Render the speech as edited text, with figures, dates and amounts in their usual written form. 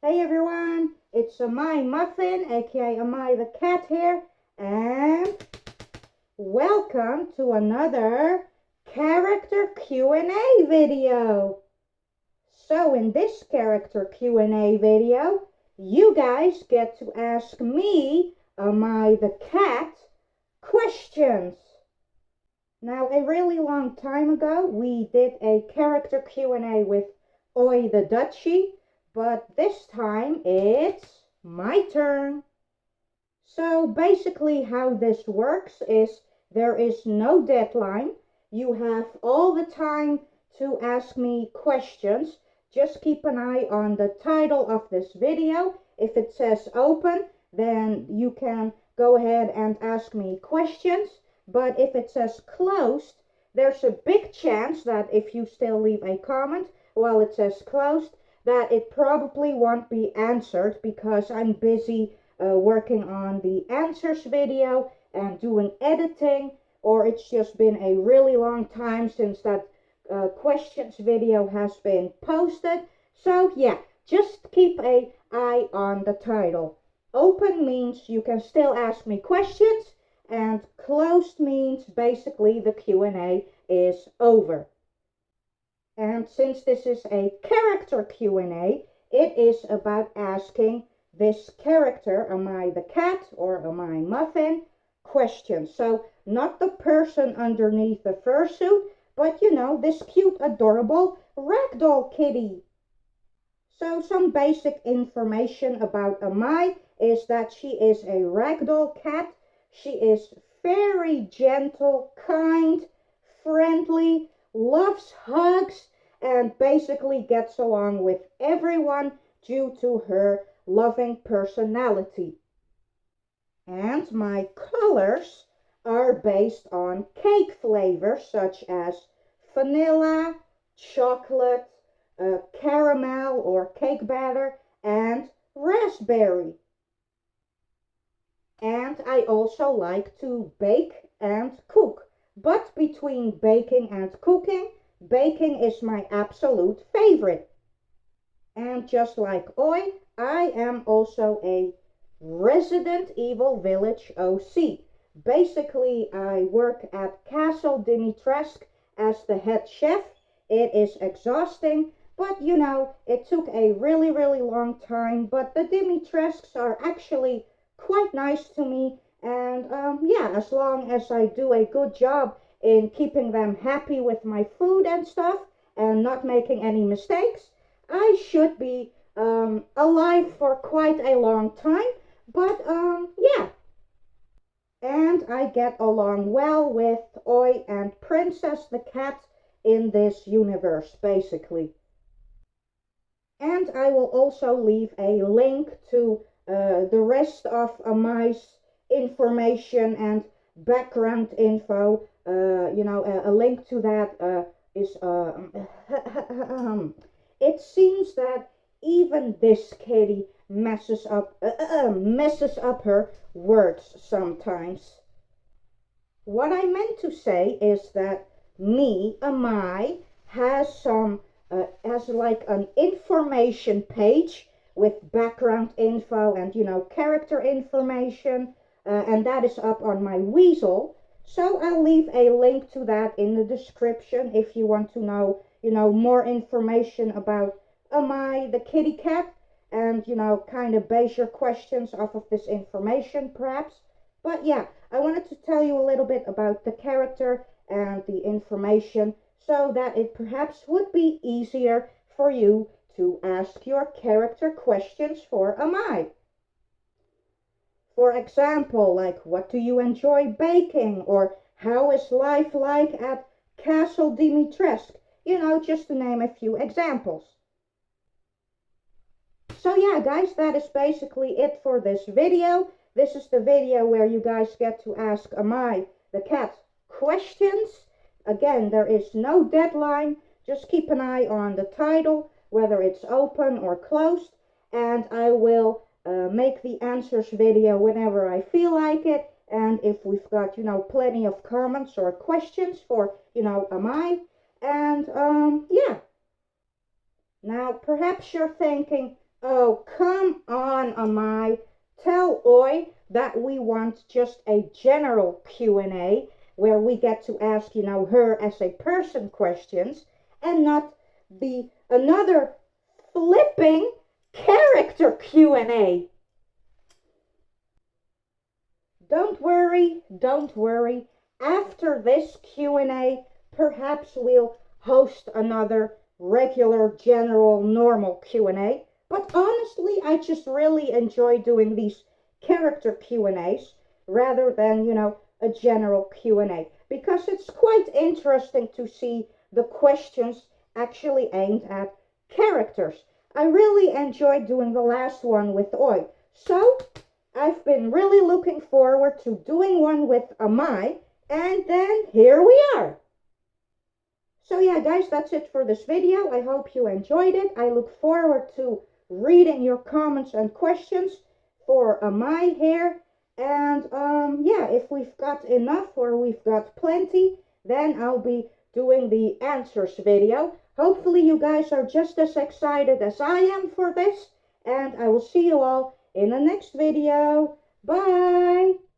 Hey everyone, it's Amai Muffin, aka Amai the Cat here, and welcome to another character Q&A video. So in this character Q&A video, you guys get to ask me, Amai the Cat, questions. Now, a really long time ago, we did a character Q&A with Oi the Dutchie, but this time it's my turn. So basically how this works is there is no deadline. You have all the time to ask me questions. Just keep an eye on the title of this video. If it says open, then you can go ahead and ask me questions. But if it says closed, there's a big chance that if you still leave a comment while it says closed, that it probably won't be answered because I'm busy working on the answers video and doing editing, or it's just been a really long time since that questions video has been posted. So yeah, just keep an eye on the title. Open means you can still ask me questions, and closed means basically the Q&A is over. And since this is a character Q&A, it is about asking this character, Amai the Cat or Amai Muffin, questions. So not the person underneath the fursuit, but you know, this cute, adorable ragdoll kitty. So some basic information about Amai is that she is a ragdoll cat. She is very gentle, kind, friendly, loves hugs, and basically gets along with everyone due to her loving personality. And my colors are based on cake flavors such as vanilla, chocolate, caramel or cake batter, and raspberry. And I also like to bake and cook. But between baking and cooking, baking is my absolute favorite. And just like Oi, I am also a Resident Evil Village OC. Basically, I work at Castle Dimitrescu as the head chef. It is exhausting, but you know, it took a really long time. But the Dimitrescus are actually quite nice to me. And yeah, as long as I do a good job in keeping them happy with my food and stuff and not making any mistakes, I should be alive for quite a long time. But yeah. And I get along well with Oi and Princess the Cat in this universe, basically. And I will also leave a link to the rest of Amai's information and background info. You know, a link to that is it seems that even this kitty messes up her words sometimes. What I meant to say is that me, Amai, has like an information page with background info and, you know, character information, and that is up on my Weasel. So I'll leave a link to that in the description if you want to know, you know, more information about Amai the kitty cat, and, you know, kind of base your questions off of this information perhaps. But yeah, I wanted to tell you a little bit about the character and the information so that it perhaps would be easier for you to ask your character questions for Amai. For example, like, what do you enjoy baking? Or how is life like at Castle Dimitrescu? You know, just to name a few examples. So yeah, guys, that is basically it for this video. This is the video where you guys get to ask Amai the Cat questions. Again, there is no deadline. Just keep an eye on the title, whether it's open or closed, and I will make the answers video whenever I feel like it. And if we've got, you know, plenty of comments or questions for, you know, Amai. And yeah. Now, perhaps you're thinking, Oh, come on, Amai. Tell Oi that we want just a general Q&A where we get to ask, her as a person questions and not the another flipping character Q&A. Don't worry, don't worry. After this Q&A, perhaps we'll host another regular, general, normal Q&A. But honestly, I just really enjoy doing these character Q&As rather than, a general Q&A. Because it's quite interesting to see the questions actually aimed at characters. I really enjoyed doing the last one with Oi. So, I've been really looking forward to doing one with Amai, and then here we are. So yeah, guys, that's it for this video. I hope you enjoyed it. I look forward to reading your comments and questions for Amai here. And yeah, if we've got enough or we've got plenty, then I'll be doing the answers video. Hopefully you guys are just as excited as I am for this. And I will see you all in the next video. Bye!